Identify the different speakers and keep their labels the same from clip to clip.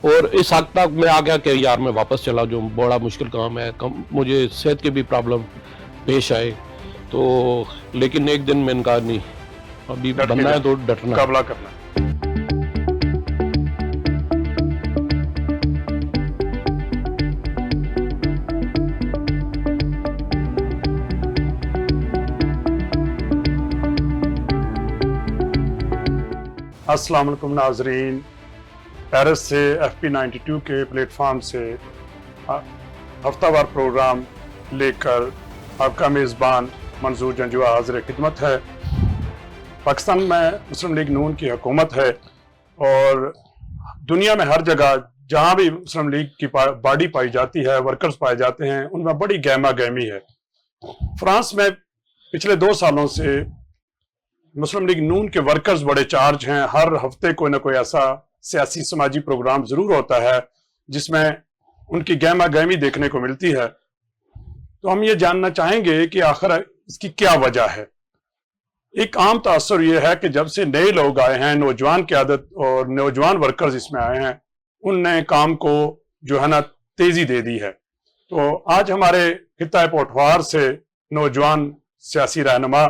Speaker 1: اور اس حد تک میں آ گیا کہ یار میں واپس چلا جو بڑا مشکل کام ہے، مجھے صحت کے بھی پرابلم پیش آئے تو، لیکن ایک دن میں نے کہا نہیں، ابھی بننا ہے تو ڈٹنا ہے،
Speaker 2: مقابلہ کرنا ہے۔ السلام علیکم ناظرین، پیرس سے FP92 کے پلیٹ فارم سے ہفتہ وار پروگرام لے کر آپ کا میزبان منظور جنجوعہ حاضر خدمت ہے۔ پاکستان میں مسلم لیگ نون کی حکومت ہے اور دنیا میں ہر جگہ جہاں بھی مسلم لیگ کی باڈی پائی جاتی ہے، ورکرز پائے جاتے ہیں، ان میں بڑی گہما گہمی ہے۔ فرانس میں پچھلے 2 سالوں سے مسلم لیگ نون کے ورکرز بڑے چارج ہیں، ہر ہفتے کوئی نہ کوئی ایسا سیاسی سماجی پروگرام ضرور ہوتا ہے جس میں ان کی گہما گہمی دیکھنے کو ملتی ہے۔ تو ہم یہ جاننا چاہیں گے کہ آخر اس کی کیا وجہ ہے۔ ایک عام تاثر یہ ہے کہ جب سے نئے لوگ آئے ہیں، نوجوان قیادت اور نوجوان ورکرز اس میں آئے ہیں، ان نے کام کو جو ہے نا تیزی دے دی ہے۔ تو آج ہمارے خطہ پوٹھوار سے نوجوان سیاسی رہنما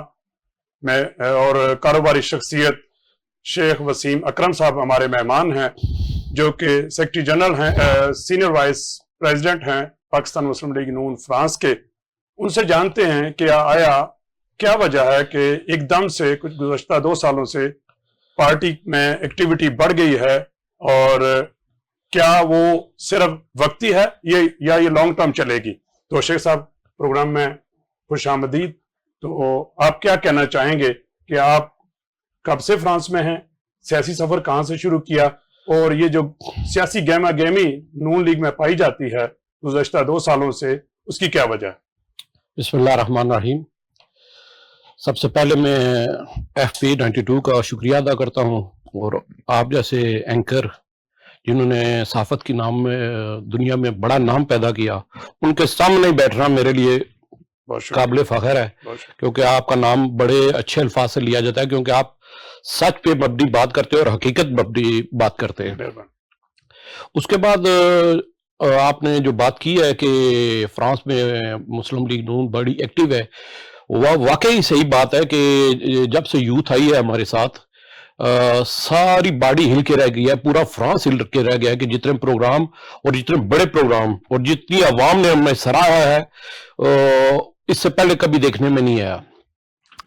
Speaker 2: میں اور کاروباری شخصیت شیخ وسیم اکرم صاحب ہمارے مہمان ہیں، جو کہ سیکرٹری جنرل ہیں، سینئر وائس پریزیڈنٹ ہیں پاکستان مسلم لیگ نون فرانس کے۔ ان سے جانتے ہیں کہ آیا کیا وجہ ہے کہ ایک دم سے کچھ گزشتہ 2 سالوں سے پارٹی میں ایکٹیویٹی بڑھ گئی ہے، اور کیا وہ صرف وقتی ہے یا یہ لانگ ٹرم چلے گی۔ تو شیخ صاحب پروگرام میں خوش آمدید۔ تو آپ کیا کہنا چاہیں گے کہ آپ کب سے فرانس میں ہیں، سیاسی سفر کہاں سے شروع کیا، اور یہ جو سیاسی گہما گہمی نون لیگ میں پائی جاتی ہے گزشتہ 2 سالوں سے، اس کی کیا وجہ ہے؟
Speaker 1: بسم اللہ الرحمن الرحیم۔ سب سے پہلے میں FP92 کا شکریہ ادا کرتا ہوں، اور آپ جیسے اینکر جنہوں نے صحافت کی نام میں دنیا میں بڑا نام پیدا کیا، ان کے سامنے بیٹھنا میرے لیے قابل فخر ہے، کیونکہ آپ کا نام بڑے اچھے الفاظ سے لیا جاتا ہے، کیونکہ آپ سچ پہ مبنی بات کرتے ہیں اور حقیقت مبنی بات کرتے ہیں۔ اس کے بعد آپ نے جو بات کی ہے کہ فرانس میں مسلم لیگ نون بڑی ایکٹیو ہے، وہ واقعی صحیح بات ہے کہ جب سے یوتھ آئی ہے ہمارے ساتھ، ساری باڈی ہل کے رہ گئی ہے، پورا فرانس ہل کے رہ گیا ہے کہ جتنے پروگرام اور جتنے بڑے پروگرام اور جتنی عوام نے ہمیں سراہا ہے اس سے پہلے کبھی دیکھنے میں نہیں آیا۔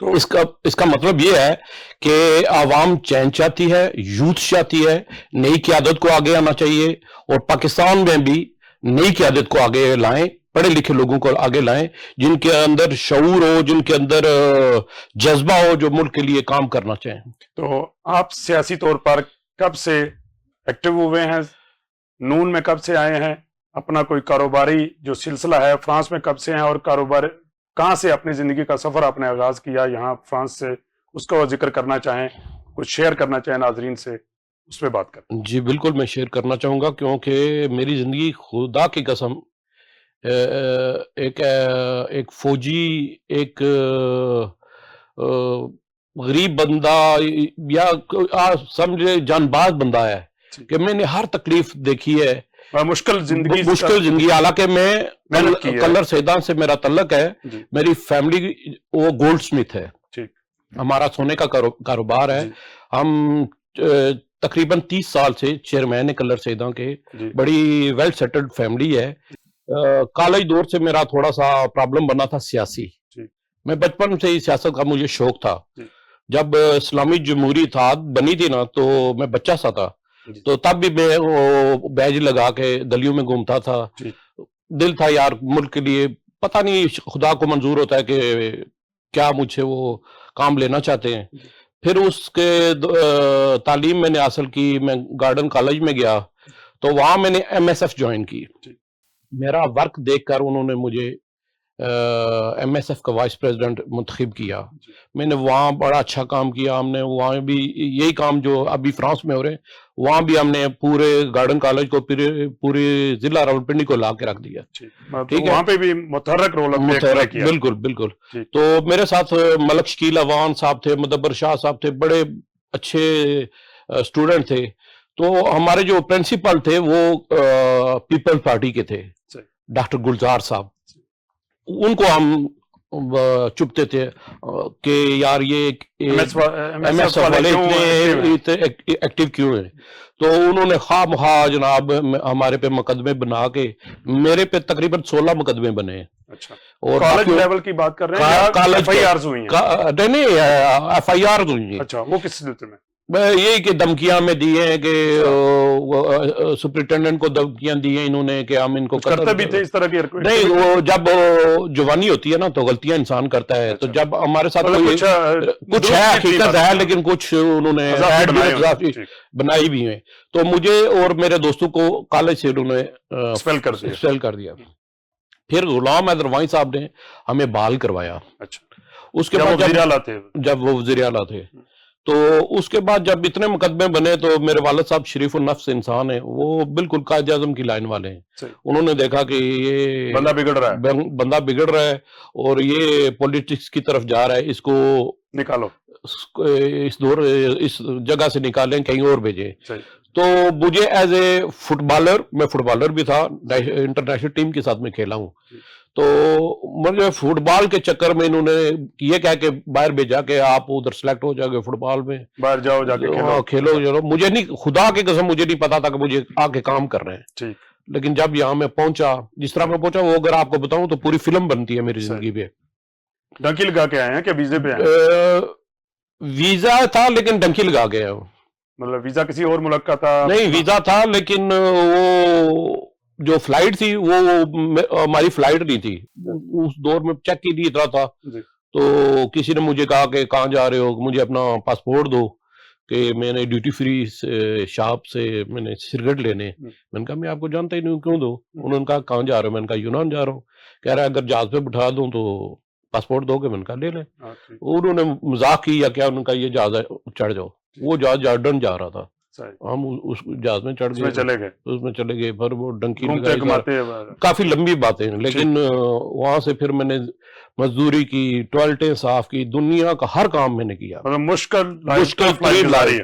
Speaker 1: تو اس کا مطلب یہ ہے کہ عوام چینج چاہتی ہے، یوتھ چاہتی ہے، نئی قیادت کو آگے آنا چاہیے، اور پاکستان میں بھی نئی قیادت کو آگے لائیں، پڑھے لکھے لوگوں کو آگے لائیں، جن کے اندر شعور ہو، جن کے اندر جذبہ ہو، جو ملک کے لیے کام کرنا چاہیں۔
Speaker 2: تو آپ سیاسی طور پر کب سے ایکٹیو ہوئے ہیں، نون میں کب سے آئے ہیں، اپنا کوئی کاروباری جو سلسلہ ہے فرانس میں کب سے ہیں، اور کاروبار کہاں سے اپنی زندگی کا سفر آپ نے آغاز کیا یہاں فرانس سے، اس کو ذکر کرنا چاہیں، کچھ شیئر کرنا چاہیں ناظرین سے، اس پہ بات کریں۔
Speaker 1: جی بالکل میں شیئر کرنا چاہوں گا، کیونکہ میری زندگی خدا کی قسم ایک فوجی، ایک غریب بندہ یا سمجھے جان باز بندہ ہے کہ میں نے ہر تکلیف دیکھی ہے،
Speaker 2: مشکل
Speaker 1: زندگی، حالانکہ میں کلر سیدان سے میرا تعلق ہے، میری فیملی وہ گولڈ سمتھ ہے، ہمارا سونے کا کاروبار ہے، ہم تقریباً 30 سال سے چیئرمین ہے کلر سیدان کے، بڑی ویل سیٹلڈ فیملی ہے۔ کالج دور سے میرا تھوڑا سا پرابلم بنا تھا سیاسی، میں بچپن سے ہی سیاست کا مجھے شوق تھا۔ جب اسلامی جمہوری اتحاد بنی تھی نا تو میں بچہ سا تھا، تو تب بھی میں وہ بیج لگا کے گلیوں میں گھومتا تھا، دل تھا یار ملک کے لیے، پتہ نہیں خدا کو منظور ہوتا ہے کہ کیا مجھ سے وہ کام لینا چاہتے ہیں۔ پھر اس کے تعلیم میں نے حاصل کی، میں گارڈن کالج میں گیا تو وہاں میں نے MSF جوائن کی۔ میرا ورک دیکھ کر انہوں نے مجھے MSF کا وائس پریزیڈنٹ منتخب کیا، میں نے وہاں بڑا اچھا کام کیا، ہم نے وہاں بھی یہی کام جو ابھی فرانس میں ہو رہے ہیں، وہاں بھی ہم نے پورے گارڈن کالج کو پوری ضلع راولپنڈی کو لا کے رکھ دیا،
Speaker 2: ٹھیک ہے، وہاں پہ بھی متحرک رول کیا۔
Speaker 1: بالکل بالکل۔ تو میرے ساتھ ملک شکیل اوان صاحب تھے، مدبر شاہ صاحب تھے، بڑے اچھے اسٹوڈنٹ تھے، تو ہمارے جو پرنسپل تھے وہ پیپل پارٹی کے تھے، ڈاکٹر گلزار صاحب. ان کو ہم چپتے تھے کہ یار یہ ایم ایس ایف والے اتنے ایکٹیو کیوں ہیں. تو انہوں نے خواہ مخواہ جناب ہمارے پہ مقدمے بنا کے، میرے پہ تقریباً 16 مقدمے بنے ہیں.
Speaker 2: اور کالج لیول کی بات کر رہے ہیں، کالج ایف آئی آرز ہوئی ہیں؟
Speaker 1: نہیں، ایف آئی آرز ہوئی ہیں.
Speaker 2: اچھا، وہ کس سلسلے میں؟
Speaker 1: یہی کہ دھمکیاں میں دیے ہیں کہ سپرنٹینڈنٹ کو دھمکیاں دی ہیں انہوں نے کہ ہم ان کو
Speaker 2: کرتے بھی تھے اس طرح کی؟
Speaker 1: نہیں، وہ جب جوانی ہوتی ہے نا تو غلطیاں انسان کرتا ہے. تو جب ہمارے ساتھ کچھ ہے، حقیقت ہے، لیکن کچھ انہوں نے بنائی بھی ہیں. تو مجھے اور میرے دوستوں کو کالج سے انہوں نے ایکسپیل کر دیا. پھر غلام حیدر وانی صاحب نے ہمیں بحال کروایا. اس کے بعد جب وہ وزیر اعلیٰ تھے، تو اس کے بعد جب اتنے مقدمے بنے تو میرے والد صاحب شریف النفس انسان ہیں، وہ بالکل قائد اعظم کی لائن والے ہیں. انہوں نے دیکھا کہ یہ بندہ بگڑ رہا ہے اور یہ پولیٹکس کی طرف جا رہا ہے، اس کو
Speaker 2: نکالو،
Speaker 1: اس جگہ سے نکالیں، کہیں اور بھیجیں. تو مجھے ایز اے فٹ بالر، میں فٹ بالر بھی تھا، انٹرنیشنل ٹیم کے ساتھ میں کھیلا ہوں. تو مجھے فٹ بال کے چکر میں انہوں نے یہ کہہ کے باہر بھیجا کہ آپ ادھر سلیکٹ ہو جاؤ گے فٹ بال میں، باہر جاؤ، جا کے کھیلو. مجھے نہیں، خدا کی قسم مجھے نہیں پتا تھا کہ مجھے آگے کام کر رہے ہیں. لیکن جب یہاں میں پہنچا، جس طرح میں پہنچا، وہ اگر آپ کو بتاؤں تو پوری فلم بنتی ہے میری زندگی پہ.
Speaker 2: ڈنکی لگا کے آئے ہیں کہ ویزے پہ آئے؟
Speaker 1: ویزا تھا لیکن ڈنکی لگا کے آئے.
Speaker 2: مطلب ویزا کسی اور ملک کا تھا؟
Speaker 1: نہیں، ویزا تھا لیکن وہ جو فلائٹ تھی وہ ہماری فلائٹ نہیں تھی. اس دور میں چیک ہی نہیں اتنا تھا. تو کسی نے مجھے کہا کہ کہاں جا رہے ہو، مجھے اپنا پاسپورٹ دو، کہ میں نے ڈیوٹی فری شاپ سے میں نے سگریٹ لینے. میں نے کہا میں آپ کو جانتا ہی نہیں ہوں، کیوں دو؟ انہوں نے کہا کہاں جا رہے ہو؟ میں نے کہا یونان جا رہا ہوں. کہہ رہا ہے اگر جہاز پہ بٹھا دوں تو پاسپورٹ دو گے؟ میں نے کہا لے لیں. انہوں نے مذاق کی یا کیا، انہوں نے کہا یہ جہاز چڑھ جاؤ. وہ جہاز جارڈن جا رہا تھا، ہم اس جہاز میں چڑھ گئے، اس میں چلے گئے. پھر وہ ڈنکی لگائی، کافی لمبی باتیں. لیکن وہاں سے پھر میں نے مزدوری کی، ٹوائلٹیں صاف کی، دنیا کا ہر کام میں نے کیا.
Speaker 2: مشکل
Speaker 1: لاری.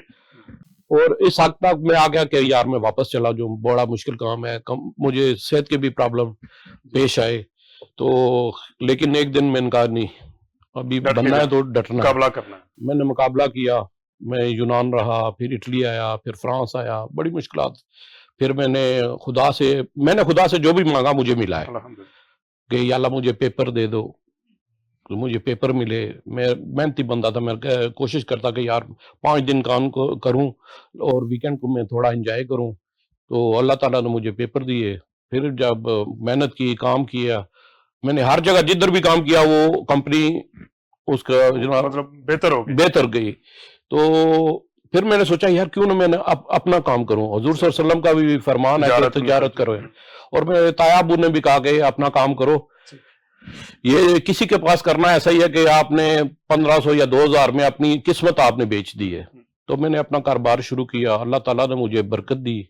Speaker 1: اور اس حد تک میں آ گیا کہ یار میں واپس چلا جاؤں، بڑا مشکل کام ہے. مجھے صحت کے بھی پرابلم پیش آئے. تو لیکن ایک دن میں نے کہا نہیں، ابھی بننا ہے تو ڈٹنا ہے. میں نے مقابلہ کیا. میں یونان رہا، پھر اٹلی آیا، پھر فرانس آیا، بڑی مشکلات. پھر میں نے خدا سے جو بھی مانگا مجھے ملا ہے کہ یا اللہ مجھے پیپر دے دو. مجھے پیپر ملے. میں محنتی بندہ تھا، میں کوشش کرتا کہ یار 5 دن کام کروں اور ویکینڈ کو میں تھوڑا انجوائے کروں. تو اللہ تعالیٰ نے مجھے پیپر دیے. پھر جب محنت کی، کام کیا، میں نے ہر جگہ جدھر بھی کام کیا وہ کمپنی اس کا
Speaker 2: مطلب
Speaker 1: بہتر گئی. تو پھر میں نے سوچا یار کیوں نہ میں نے اپنا کام کروں. حضور صلی اللہ علیہ وسلم کا بھی فرمان ہے کہ تجارت کرو. اور میں تایا ابو نے بھی کہا کہ اپنا کام کرو. یہ کسی کے پاس کرنا ایسا ہی ہے کہ آپ نے 1500 یا 2000 میں اپنی قسمت آپ نے بیچ دی ہے. تو میں نے اپنا کاروبار شروع کیا. اللہ تعالیٰ نے مجھے برکت دی.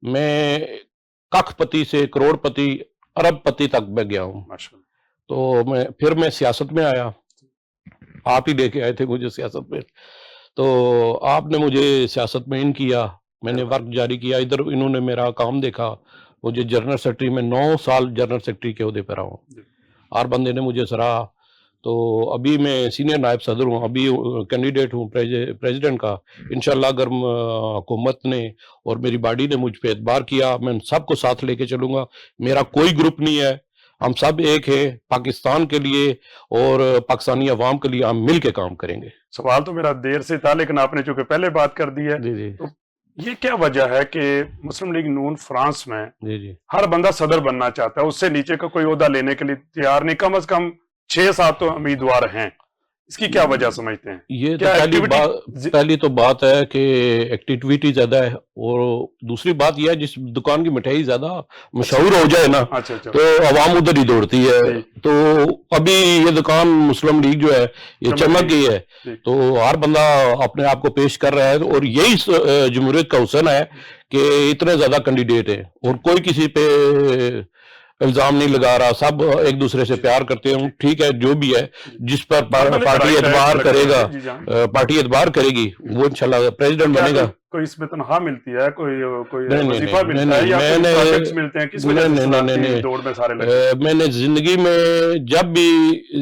Speaker 1: میں کخ پتی سے کروڑ پتی، ارب پتی تک میں گیا ہوں. تو پھر میں سیاست میں آیا. آپ ہی لے کے آئے تھے مجھے سیاست میں. تو آپ نے مجھے سیاست میں ان کیا. میں نے ورک جاری کیا. ادھر انہوں نے میرا کام دیکھا. مجھے جنرل سیکرٹری میں 9 سال جنرل سیکرٹری کے عہدے پر رہا ہوں. ہر بندے نے مجھے سراہا. تو ابھی میں سینئر نائب صدر ہوں، ابھی کینڈیڈیٹ ہوں پریزیڈنٹ کا. انشاءاللہ اگر حکومت نے اور میری باڈی نے مجھ پہ اعتبار کیا، میں سب کو ساتھ لے کے چلوں گا. میرا کوئی گروپ نہیں ہے، ہم سب ایک ہیں پاکستان کے لیے اور پاکستانی عوام کے لیے. ہم مل کے کام کریں گے.
Speaker 2: سوال تو میرا دیر سے تھا لیکن آپ نے چونکہ پہلے بات کر دی ہے.
Speaker 1: جی
Speaker 2: تو یہ کیا وجہ ہے کہ مسلم لیگ نون فرانس میں ہر بندہ صدر بننا چاہتا ہے، اس سے نیچے کا کوئی عہدہ لینے کے لیے تیار نہیں؟ کم از کم 6-7 تو امیدوار ہیں. اس کی کیا وجہ سمجھتے ہیں؟
Speaker 1: یہ پہلی تو بات ہے کہ ایکٹیویٹی زیادہ ہے. اور دوسری بات یہ ہے جس دکان کی مٹھائی زیادہ مشہور ہو جائے نا تو عوام ادھر ہی دوڑتی ہے. تو ابھی یہ دکان مسلم لیگ جو ہے یہ چمک گئی ہے. تو ہر بندہ اپنے آپ کو پیش کر رہا ہے. اور یہی جمہوریت کا حسن ہے کہ اتنے زیادہ کینڈیڈیٹ ہیں اور کوئی کسی پہ الزام نہیں لگا رہا, سب ایک دوسرے سے پیار کرتے ہوں, ٹھیک ہے, جو بھی ہے جس پر پارٹی اعتبار کرے گا, پارٹی اعتبار کرے گی وہ انشاءاللہ پریزیڈنٹ بنے گا.
Speaker 2: کوئی اس میں تنخواہ ملتی ہے, کوئی وظیفہ ملتا ہے, یا کوئی پروجیکٹس ملتے ہیں, کس وجہ سے دوڑ میں سارے لگے؟
Speaker 1: میں نے زندگی میں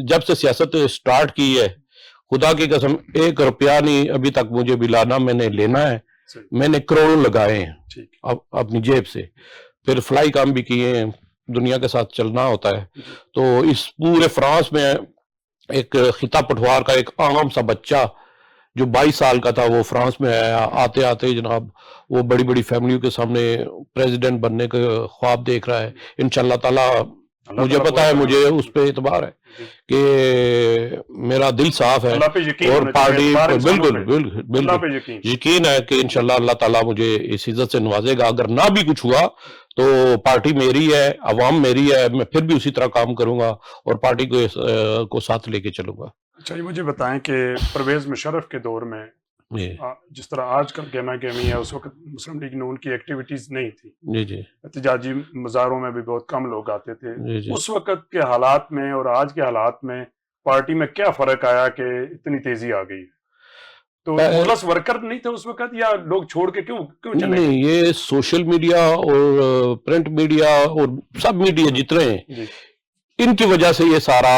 Speaker 1: جب سے سیاست سٹارٹ کی ہے, خدا کی قسم 1 روپیہ نہیں ابھی تک مجھے بھی لانا, میں نے لینا ہے. میں نے کروڑوں لگائے ہیں اپنی جیب سے, پھر فلائی کام بھی کیے ہیں, دنیا کے ساتھ چلنا ہوتا ہے. تو اس پورے فرانس میں ایک خطہ پٹوار کا ایک عام سا بچہ جو 22 سال کا تھا, وہ فرانس میں آیا, آتے آتے جناب وہ بڑی بڑی فیملیوں کے سامنے پریزیڈنٹ بننے کا خواب دیکھ رہا ہے. انشاءاللہ تعالی مجھے پتا ہے, مجھے اس پہ اعتبار ہے کہ میرا دل صاف ہے, اور پارٹی بالکل یقین ہے کہ انشاءاللہ اللہ تعالیٰ مجھے اس عزت سے نوازے گا. اگر نہ بھی کچھ ہوا تو پارٹی میری ہے, عوام میری ہے, میں پھر بھی اسی طرح کام کروں گا اور پارٹی کو ساتھ لے کے چلوں گا.
Speaker 2: اچھا, یہ مجھے بتائیں کہ پرویز مشرف کے دور میں جس طرح آج کل گہما گہمی ہے, اس وقت مسلم لیگ نون کی ایکٹیویٹیز نہیں تھی.
Speaker 1: جی جی,
Speaker 2: احتجاجی مظاہروں میں بھی بہت کم لوگ آتے تھے. اس وقت کے حالات میں اور آج کے حالات میں پارٹی میں کیا فرق آیا کہ اتنی تیزی آ گئی؟ تو مخلص ورکر نہیں تھے اس وقت, یا لوگ چھوڑ کے کیوں چلے؟
Speaker 1: نہیں, یہ سوشل میڈیا اور پرنٹ میڈیا اور سب میڈیا جتنے ہیں, ان کی وجہ سے یہ سارا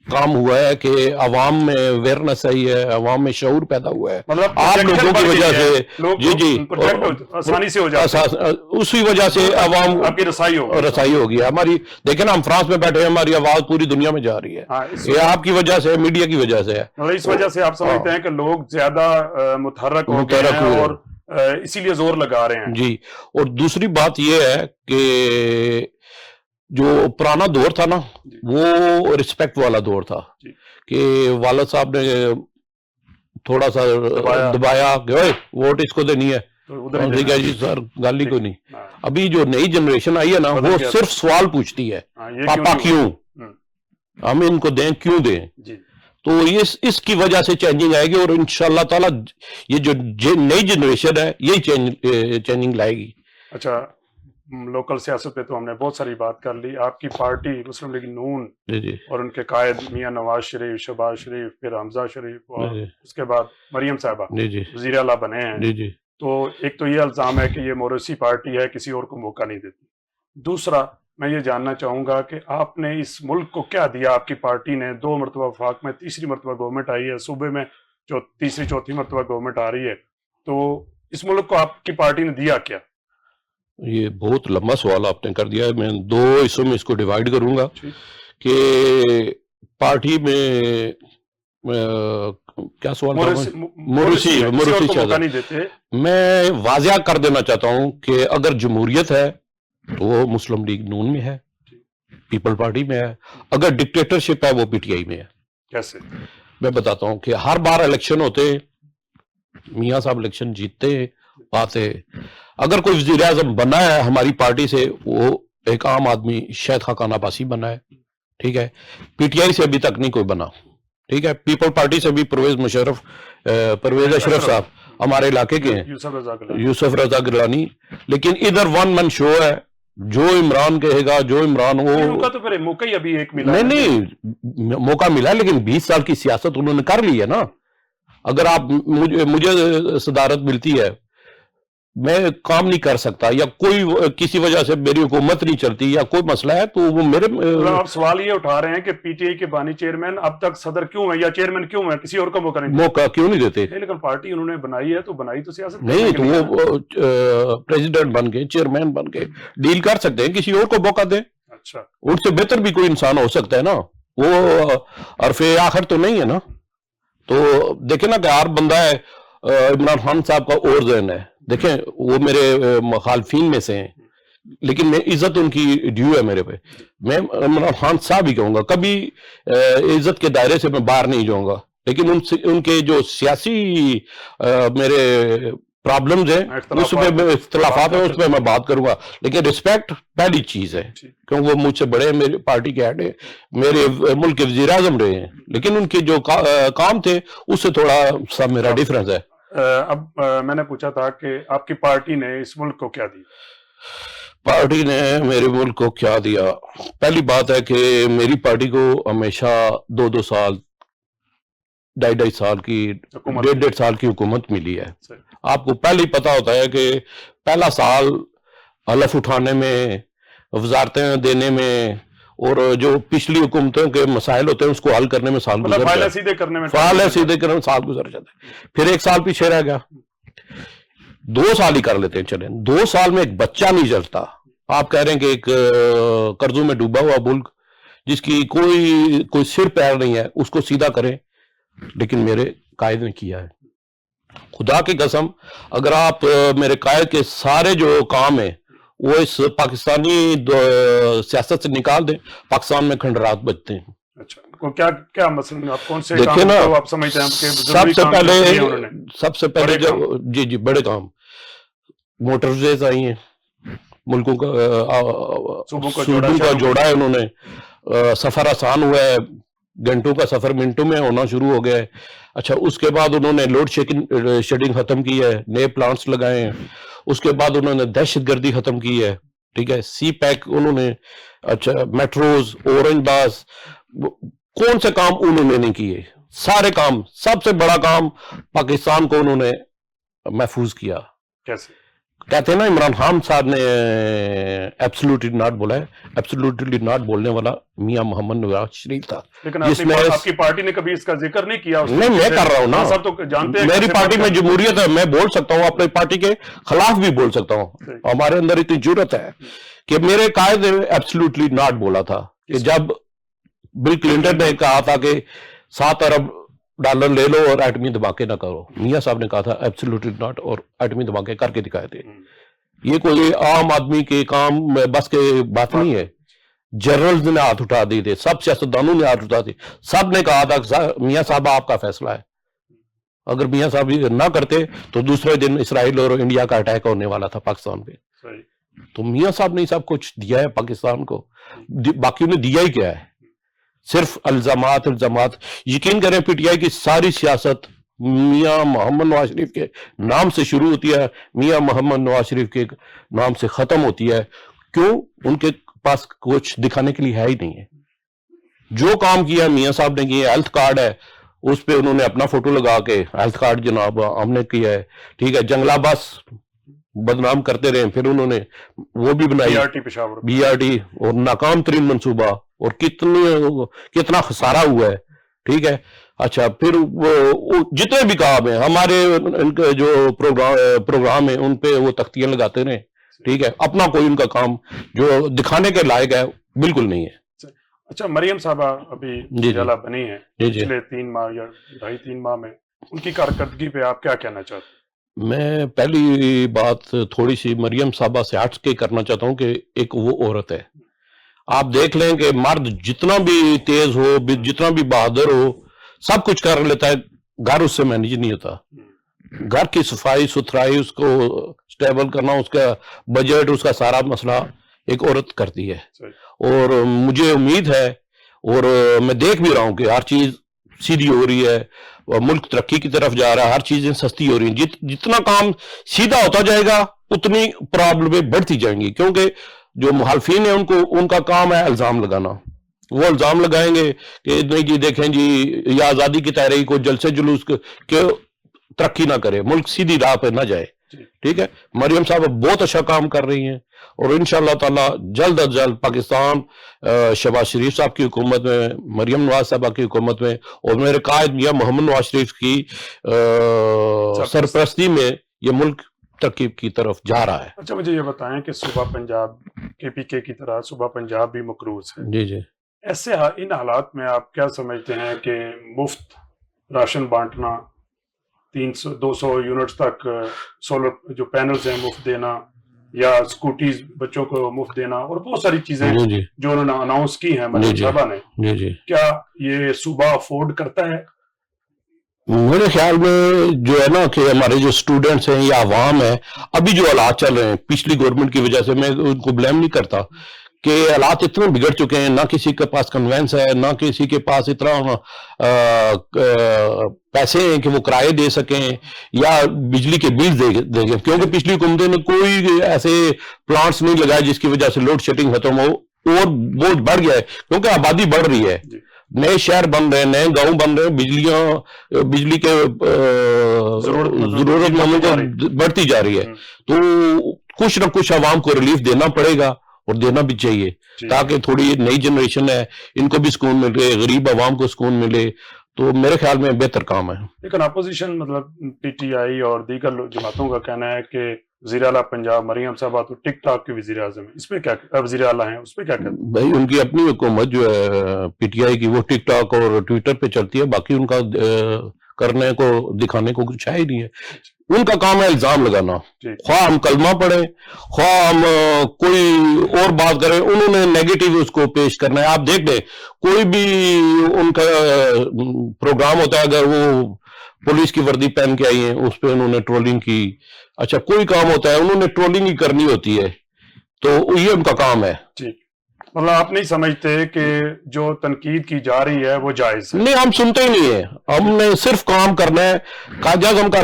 Speaker 1: کام ہوا ہے کہ عوام میں اویئرنیس آئی ہے, عوام میں شعور پیدا ہوا ہے. آپ لوگوں کی وجہ سے, جی جی,
Speaker 2: آسانی سے ہو جاتا ہے,
Speaker 1: اسی وجہ سے عوام
Speaker 2: آپ کی رسائی
Speaker 1: ہو گیا. ہماری دیکھیں نا, ہم فرانس میں بیٹھے ہیں, ہماری آواز پوری دنیا میں جا رہی ہے. یہ آپ کی وجہ سے, میڈیا کی وجہ سے ہے.
Speaker 2: اس وجہ سے آپ سمجھتے ہیں کہ لوگ زیادہ متحرک ہو گئے ہیں اور اسی لیے زور لگا رہے ہیں.
Speaker 1: جی, اور دوسری بات یہ ہے کہ جو پرانا دور تھا نا, وہ رسپیکٹ والا دور تھا, کہ والد صاحب نے تھوڑا سا دبایا کہ ووٹ اس کو دینی ہے, ٹھیک ہے جی سر, گالی کوئی نہیں. ابھی جو نئی جنریشن آئی ہے نا, وہ صرف سوال پوچھتی ہے, پاپا کیوں, ہم ان کو دیں, کیوں دیں. تو اس کی وجہ سے چینجنگ آئے گی, اور انشاءاللہ تعالی یہ جو نئی جنریشن ہے یہی چینجنگ لائے گی.
Speaker 2: اچھا, لوکل سیاست پہ تو ہم نے بہت ساری بات کر لی. آپ کی پارٹی مسلم لیگ نون اور ان کے قائد میاں نواز شریف, شہباز شریف, پھر حمزہ شریف, اور اس کے بعد مریم صاحبہ وزیر اعلیٰ بنے ہیں. تو ایک تو یہ الزام ہے کہ یہ موروثی پارٹی ہے, کسی اور کو موقع نہیں دیتی. دوسرا میں یہ جاننا چاہوں گا کہ آپ نے اس ملک کو کیا دیا؟ آپ کی پارٹی نے 2 مرتبہ وفاق میں, تیسری مرتبہ گورنمنٹ آئی ہے, صوبے میں جو تیسری چوتھی مرتبہ گورنمنٹ آ رہی ہے, تو اس ملک کو آپ کی پارٹی نے دیا کیا؟
Speaker 1: یہ بہت لمبا سوال آپ نے کر دیا ہے. میں 2 حصوں میں اس کو ڈیوائیڈ کروں گا کہ پارٹی میں کیا سوال موروثی میں واضح کر دینا چاہتا ہوں کہ اگر جمہوریت ہے تو وہ مسلم لیگ نون میں ہے, پیپل پارٹی میں ہے. اگر ڈکٹیٹرشپ ہے وہ پی ٹی آئی میں ہے.
Speaker 2: کیسے؟
Speaker 1: میں بتاتا ہوں کہ ہر بار الیکشن ہوتے, میاں صاحب الیکشن جیتتے پاتے. اگر کوئی وزیر اعظم بنا ہے ہماری پارٹی سے, وہ ایک عام آدمی شاہد خاقان عباسی بنا ہے, ٹھیک ہے. پی ٹی آئی سے ابھی تک نہیں کوئی بنا, ٹھیک ہے. پیپل پارٹی سے بھی پرویز اشرف صاحب ہمارے علاقے کے ہیں, یوسف رضا گیلانی. لیکن ادھر 1 من شو ہے, جو عمران کہے گا, جو عمران
Speaker 2: وہ تو پھر موقع ہی ابھی ایک ملا.
Speaker 1: نہیں, موقع ملا, لیکن 20 سال کی سیاست انہوں نے کر لی ہے نا. اگر آپ مجھے صدارت ملتی ہے, میں کام نہیں کر سکتا, یا کوئی کسی وجہ سے میری حکومت نہیں چلتی, یا کوئی مسئلہ ہے, تو وہ میرے
Speaker 2: آپ سوال یہ اٹھا رہے ہیں کہ پی ٹی آئی کے بانی چیئرمین اب تک صدر کیوں ہیں یا چیئرمین کیوں ہیں, کسی اور کو موقع
Speaker 1: کیوں نہیں دیتے؟
Speaker 2: لیکن پارٹی انہوں نے بنائی ہے تو بنائی تو سیاست
Speaker 1: نہیں, تو وہ پریزیڈنٹ بن کے, چیئرمین بن کے ڈیل کر سکتے ہیں, کسی اور کو موقع دیں.
Speaker 2: اچھا,
Speaker 1: ان سے بہتر بھی کوئی انسان ہو سکتا ہے نا, وہ عرف آخر تو نہیں ہے نا. تو دیکھیں نا کہ ہر بندہ ہے, عمران خان صاحب کا اور ذہن ہے, دیکھیں وہ میرے مخالفین میں سے ہیں, لیکن میں عزت ان کی ڈیو ہے میرے پہ. میں عمران خان صاحب ہی کہوں گا, کبھی عزت کے دائرے سے میں باہر نہیں جاؤں گا. لیکن ان کے جو سیاسی میرے پرابلمز ہیں, اس میں اختلافات ہیں, اس میں میں بات کروں گا. لیکن رسپیکٹ پہلی چیز ہے, کیونکہ وہ مجھ سے بڑے, میری پارٹی کے ہیڈ ہیں, میرے ملک کے وزیر اعظم رہے ہیں, لیکن ان کے جو کام تھے اس سے تھوڑا سا میرا ڈیفرنس ہے.
Speaker 2: اب میں نے پوچھا تھا کہ آپ کی پارٹی نے اس ملک کو کیا دی؟
Speaker 1: پارٹی نے میرے ملک کو کیا دیا؟ پہلی بات ہے کہ میری پارٹی کو ہمیشہ 2 سال 2.5 سال کی
Speaker 2: حکومت
Speaker 1: 1.5 سال کی حکومت ملی ہے.
Speaker 2: صحیح.
Speaker 1: آپ کو پہلے ہی پتا ہوتا ہے کہ پہلا سال حلف اٹھانے میں، وزارتیں دینے میں، اور جو پچھلی حکومتوں کے مسائل ہوتے ہیں اس کو حل کرنے میں سال
Speaker 2: مطلب
Speaker 1: گزر
Speaker 2: فائلیں
Speaker 1: جاتے
Speaker 2: سیدھے کرنے میں
Speaker 1: ہیں. فعال سیدھے کرنے میں سال گزر جاتے ہیں. پھر 1 سال پیچھے رہ گیا. 2 سال ہی کر لیتے ہیں. چلیں 2 سال میں ایک بچہ نہیں جلتا. آپ کہہ رہے ہیں کہ ایک قرضوں میں ڈوبا ہوا ملک جس کی کوئی سر پیر نہیں ہے اس کو سیدھا کریں، لیکن میرے قائد نے کیا ہے. خدا کی قسم اگر آپ میرے قائد کے سارے جو کام ہیں وہ اس پاکستانی سیاست سے نکال دیں، پاکستان میں کھنڈرات بچتے ہیں.
Speaker 2: اچھا، کیا مثلا آپ کون سے
Speaker 1: دیکھیں نا،
Speaker 2: کام آپ سمجھتے ہیں کہ ضروری کام کیے انہوں نے؟
Speaker 1: سب سے پہلے جی بڑے کام، موٹرویز آئی ہیں، ملکوں کا
Speaker 2: صوبوں کا
Speaker 1: جوڑا ہے انہوں نے. سفر آسان ہوا ہے، گھنٹوں کا سفر منٹوں میں ہونا شروع ہو گیا ہے. اچھا، اس کے بعد انہوں نے لوڈ شیڈنگ ختم کی ہے، نئے پلانٹس لگائے ہیں. اس کے بعد انہوں نے دہشت گردی ختم کی ہے. ٹھیک ہے، سی پیک انہوں نے، اچھا میٹروز، اورنج باز، کون سے کام انہوں نے نہیں کیے؟ سارے کام. سب سے بڑا کام پاکستان کو انہوں نے محفوظ کیا.
Speaker 2: کیسے
Speaker 1: کہتے ہیں نا، عمران خان صاحب نے ایبسلوٹلی ناٹ بولا ہے. ایبسلوٹلی ناٹ بولنے والا میاں محمد نواز شریف تھا.
Speaker 2: لیکن آپ کی پارٹی نے کبھی اس کا ذکر نہیں کیا.
Speaker 1: نہیں، میں کر رہا ہوں نا.
Speaker 2: سب تو جانتے ہیں
Speaker 1: میری پارٹی میں جمہوریت ہے، میں بول سکتا ہوں، اپنی پارٹی کے خلاف بھی بول سکتا ہوں. ہمارے اندر اتنی جرت ہے کہ میرے قائد نے ایبسلوٹلی ناٹ بولا تھا کہ جب بل کلنٹن نے کہا تھا کہ 7 ارب ڈالر لے لو اور ایٹمی دھماکے نہ کرو، میاں صاحب نے کہا تھا ایبسلوٹلی ناٹ، اور ایٹمی دھماکے کر کے دکھائے تھے. یہ کوئی عام آدمی کے کام بس کے بات نہیں ہے. جنرلز نے ہاتھ اٹھا دیے تھے، سب سیاستدانوں نے ہاتھ اٹھا دیے. سب نے کہا تھا میاں صاحب آپ کا فیصلہ ہے. اگر میاں صاحب نہ کرتے تو دوسرے دن اسرائیل اور انڈیا کا اٹیک ہونے والا تھا پاکستان پہ. تو میاں صاحب نے سب کچھ دیا ہے پاکستان کو. باقی انہیں دیا ہی کیا ہے؟ صرف الزامات. یقین کریں پی ٹی آئی کی ساری سیاست میاں محمد نواز شریف کے نام سے شروع ہوتی ہے، میاں محمد نواز شریف کے نام سے ختم ہوتی ہے. کیوں؟ ان کے پاس کچھ دکھانے کے لیے ہے ہی نہیں ہے. جو کام کیا میاں صاحب نے کیا، ہیلتھ کارڈ ہے اس پہ انہوں نے اپنا فوٹو لگا کے ہیلتھ کارڈ جناب ہم نے کیا ہے. ٹھیک ہے، جنگلہ بس بدنام کرتے رہے، پھر انہوں نے وہ بھی بنائی بی آر ٹی، اور ناکام ترین منصوبہ، اور کتنا خسارہ ہوا ہے. ٹھیک ہے. اچھا، پھر جتنے بھی کام ہیں ہمارے ان کے جو پروگرام ہیں ان پہ وہ تختیاں لگاتے رہے. ٹھیک ہے، اپنا کوئی ان کا کام جو دکھانے کے لائق ہے بالکل نہیں ہے.
Speaker 2: اچھا، مریم صاحبہ ابھی جلا بنی ہیں پچھلے 3 ماہ یا 2.5-3 ماہ میں، ان کی کارکردگی پہ آپ کیا کہنا چاہتے ہیں؟
Speaker 1: میں پہلی بات تھوڑی سی مریم صاحبہ سے ہٹ کے کرنا چاہتا ہوں کہ ایک وہ عورت ہے. آپ دیکھ لیں کہ مرد جتنا بھی تیز ہو، جتنا بھی بہادر ہو، سب کچھ کر لیتا ہے، گھر اس سے مینیج نہیں ہوتا. گھر کی صفائی ستھرائی، اس کو سٹیبل کرنا، اس کا بجٹ، اس کا سارا مسئلہ ایک عورت کرتی ہے. اور مجھے امید ہے، اور میں دیکھ بھی رہا ہوں کہ ہر چیز سیدھی ہو رہی ہے، اور ملک ترقی کی طرف جا رہا ہے، ہر چیزیں سستی ہو رہی ہیں. جتنا کام سیدھا ہوتا جائے گا اتنی پرابلمیں بڑھتی جائیں گی، کیونکہ جو مخالفین ہیں ان کا کام ہے الزام لگانا. وہ الزام لگائیں گے کہ نہیں جی دیکھیں جی، یا آزادی کی تحریک کو جلسے جلوس کے ترقی نہ کرے، ملک سیدھی راہ پہ نہ جائے. ٹھیک ہے، مریم صاحب بہت اچھا کام کر رہی ہیں، اور انشاءاللہ تعالی جلد از جلد پاکستان شہباز شریف صاحب کی حکومت میں، مریم نواز صاحبہ کی حکومت میں، اور میرے قائد میاں محمد نواز شریف کی سرپرستی میں یہ ملک ترقی کی طرف جا رہا ہے.
Speaker 2: اچھا، مجھے یہ بتائیں کہ صوبہ پنجاب کے پی کے کی طرح صوبہ پنجاب بھی مقروض ہے.
Speaker 1: جی
Speaker 2: ایسے ان حالات میں آپ کیا سمجھتے ہیں کہ مفت راشن بانٹنا، 200 یونٹس تک سولر جو پینلز ہیں مفت دینا، یا اسکوٹیز بچوں کو مفت دینا، اور بہت ساری چیزیں جو انہوں نے اناؤنس کی ہیں مریم صاحبہ نے، کیا یہ صوبہ افورڈ کرتا ہے؟
Speaker 1: میرے خیال میں جو ہے نا کہ ہمارے جو اسٹوڈنٹس ہیں یا عوام ہے، ابھی جو حالات چل رہے ہیں پچھلی گورنمنٹ کی وجہ سے، میں ان کو بلیم نہیں کرتا کہ حالات اتنے بگڑ چکے ہیں, نہ کسی کے پاس کنوینس ہے, نہ کسی کے پاس اتنا پیسے ہیں کہ وہ کرائے دے سکیں یا بجلی کے بل دیں گے, کیونکہ پچھلی حکومتوں نے کوئی ایسے پلانٹس نہیں لگائے جس کی وجہ سے لوڈ شیڈنگ ختم ہو, اور بوجھ بڑھ گیا ہے کیونکہ آبادی بڑھ رہی ہے, نئے شہر بن رہے ہیں, نئے گاؤں بن رہے ہیں, بجلی کے ضرورت مندوں کو بڑھتی جا رہی ہے, تو کچھ نہ کچھ عوام کو ریلیف دینا پڑے گا اور دینا بھی چاہیے تاکہ تھوڑی نئی جنریشن ہے ان کو بھی سکون ملے, غریب عوام کو سکون ملے, تو میرے خیال میں بہتر کام ہے.
Speaker 2: لیکن اپوزیشن مطلب پی ٹی آئی اور دیگر جماعتوں کا کہنا ہے کہ وزیر اعلیٰ پنجاب مریم صاحبہ تو ٹک ٹاک کے وزیر اعظم ہیں, اس پہ کیا وزیر اعلیٰ ہیں, اس پہ کیا کہتے ہیں؟
Speaker 1: بھائی ان کی اپنی حکومت جو ہے پی ٹی آئی کی وہ ٹک ٹاک اور ٹویٹر پہ چلتی ہے, باقی ان کا کرنے کو دکھانے کو کچھ ہے ہی نہیں ہے. ان کا کام ہے الزام لگانا, خواہ ہم کلمہ پڑھیں خواہ ہم کوئی اور بات کریں, انہوں نے نیگیٹو اس کو پیش کرنا ہے. آپ دیکھ لیں کوئی بھی ان کا پروگرام ہوتا ہے, اگر وہ پولیس کی وردی پہن کے آئی ہیں اس پہ انہوں نے ٹرولنگ کی. اچھا کوئی کام ہوتا ہے انہوں نے ٹرولنگ ہی کرنی ہوتی ہے, تو یہ ان کا کام ہے.
Speaker 2: مطلب آپ نہیں سمجھتے کہ جو تنقید کی جا رہی ہے وہ جائز ہے؟
Speaker 1: نہیں, ہم سنتے ہی نہیں ہیں, ہم نے صرف کام کرنا ہے, خواجہ اعظم کا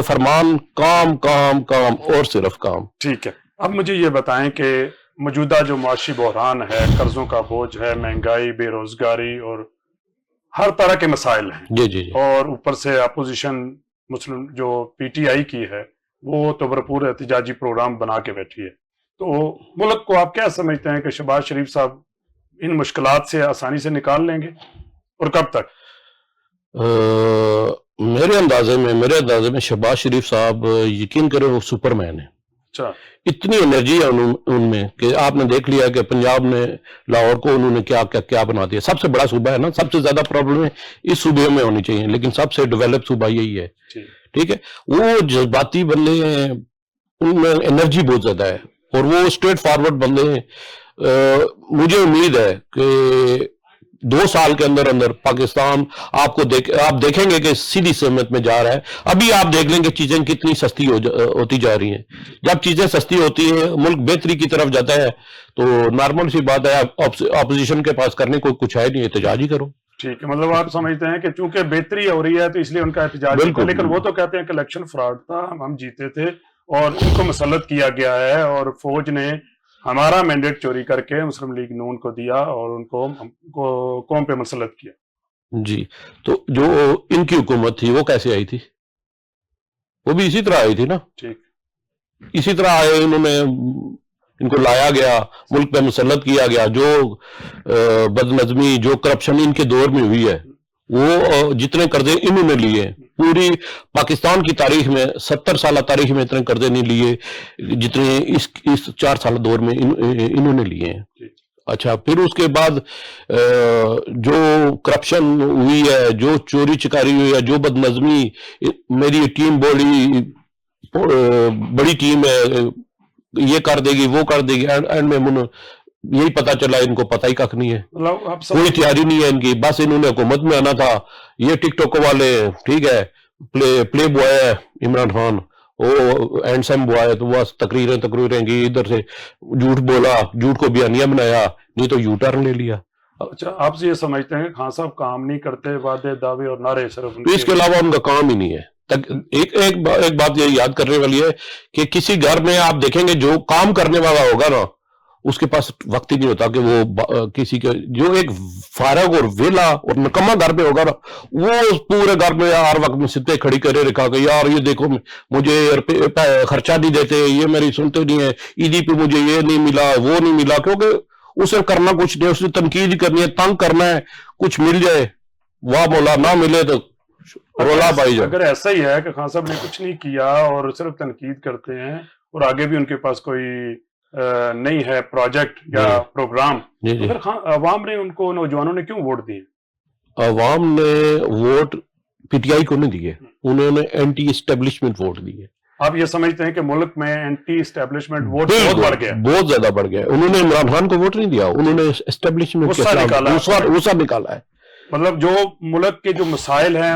Speaker 1: فرمان کام کام کام اور صرف کام.
Speaker 2: ٹھیک ہے, اب مجھے یہ بتائیں کہ موجودہ جو معاشی بحران ہے, قرضوں کا بوجھ ہے, مہنگائی, بے روزگاری اور ہر طرح کے مسائل ہیں,
Speaker 1: جی
Speaker 2: اور اوپر سے اپوزیشن مسلم جو پی ٹی آئی کی ہے وہ تو بھرپور احتجاجی پروگرام بنا کے بیٹھی ہے, تو ملک کو آپ کیا سمجھتے ہیں کہ شہباز شریف صاحب ان مشکلات سے آسانی سے نکال لیں گے, اور کب تک؟
Speaker 1: میرے اندازے میں شہباز شریف صاحب یقین کریں وہ سپر مین ہے.
Speaker 2: اچھا,
Speaker 1: اتنی انرجی ہے ان میں کہ آپ نے دیکھ لیا کہ پنجاب نے لاہور کو انہوں نے کیا بنا دیا. سب سے بڑا صوبہ ہے نا, سب سے زیادہ پرابلم ہے اس صوبے میں ہونی چاہیے, لیکن سب سے ڈیولپ صوبہ یہی ہے. ٹھیک ہے, وہ جذباتی بندے ہیں, ان میں انرجی بہت زیادہ ہے, اور وہ اسٹریٹ فارورڈ بندے ہیں. مجھے امید ہے کہ 2 سال کے اندر پاکستان آپ دیکھیں گے کہ سیدھی سمت میں جا رہا ہے. ابھی آپ دیکھ لیں کہ چیزیں کتنی سستی ہوتی جا رہی ہیں. جب چیزیں سستی ہوتی ہیں ملک بہتری کی طرف جاتا ہے, تو نارمل سی بات ہے اپوزیشن کے پاس کرنے کو کچھ ہے نہیں, احتجاج ہی کرو.
Speaker 2: ٹھیک ہے, مطلب آپ سمجھتے ہیں کہ چونکہ بہتری ہو رہی ہے تو اس لیے ان کا احتجاج ہے, لیکن وہ تو کہتے ہیں کہ الیکشن فراڈ تھا, ہم جیتے تھے اور ان کو مسلط کیا گیا ہے, اور فوج نے ہمارا مینڈیٹ چوری کر کے مسلم لیگ نون کو دیا اور ان کو قوم پہ مسلط کیا.
Speaker 1: جی, تو جو ان کی حکومت تھی وہ کیسے آئی تھی؟ وہ بھی اسی طرح آئی تھی نا.
Speaker 2: ٹھیک,
Speaker 1: اسی طرح آئے, انہوں نے ان کو لایا گیا, ملک پہ مسلط کیا گیا. جو بدنظمی جو کرپشن ان کے دور میں ہوئی ہے, وہ جتنے قرضے انہوں نے لیے پوری پاکستان کی تاریخ میں 70 سالہ تاریخ میں اتنے قرضے نہیں لیے جتنے اس 4 سالہ دور میں انہوں نے لیے ہیں. اچھا, پھر اس کے بعد جو کرپشن ہوئی ہے, جو چوری چکاری ہوئی ہے, جو بدنظمی, میری ٹیم بڑی ٹیم ہے, یہ کر دے گی وہ کر دے گی, اینڈ میں یہی پتا چلا ان کو پتہ ہی کک نہیں ہے, کوئی تیاری نہیں ہے ان کی. بس انہوں نے حکومت میں آنا تھا. یہ ٹک ٹاک والے ٹھیک ہے, پلے بوائے ہے عمران خان, وہ اینڈسم بوائے ہے, تو وہ تقریریں کی, ادھر سے جھوٹ بولا, جھوٹ کو بیانیہ بنایا, نہیں تو یو ٹرن لے لیا.
Speaker 2: اچھا, آپ سے یہ سمجھتے ہیں کہ خان صاحب کام نہیں کرتے, وعدے دعوے اور نعرے صرف
Speaker 1: اس کے علاوہ ان کا کام ہی نہیں ہے. ایک بات یہ یاد کرنے والی ہے کہ کسی گھر میں آپ دیکھیں گے جو کام کرنے والا ہوگا نا, اس کے پاس وقت ہی نہیں ہوتا کہ وہ کسی کے, جو ایک فارغ اور ویلا اور نکما گھر پہ ہوگا نا, وہ پورے گھر میں ہر وقت میں ستے کھڑی کرے رکھا کہ یار یہ دیکھو مجھے خرچہ نہیں دیتے, یہ میری سنتے نہیں ہے, عیدی پہ مجھے یہ نہیں ملا وہ نہیں ملا, کیونکہ اسے کرنا کچھ نہیں, اسے تنقید کرنی ہے, تنگ کرنا ہے, کچھ مل جائے واہ مولا, نہ ملے تو رولا پائی جائے.
Speaker 2: اگر ایسا ہی ہے کہ خان صاحب نے کچھ نہیں کیا اور صرف تنقید کرتے ہیں, اور آگے بھی ان کے پاس کوئی نہیں ہے پروجیکٹ یا پروگرام, پھر عوام نے ان کو, نوجوانوں نے کیوں ووٹ دیے؟
Speaker 1: عوام نے ووٹ پی ٹی آئی کو نہیں دیے, انہوں نے اینٹی اسٹیبلشمنٹ ووٹ دیے.
Speaker 2: آپ یہ سمجھتے ہیں کہ ملک میں اینٹی اسٹیبلشمنٹ ووٹ بہت بڑھ گیا,
Speaker 1: بہت زیادہ بڑھ گیا. انہوں نے عمران خان کو ووٹ نہیں دیا, انہوں نے اسٹیبلشمنٹ غصہ نکالا ہے.
Speaker 2: مطلب جو ملک کے جو مسائل ہیں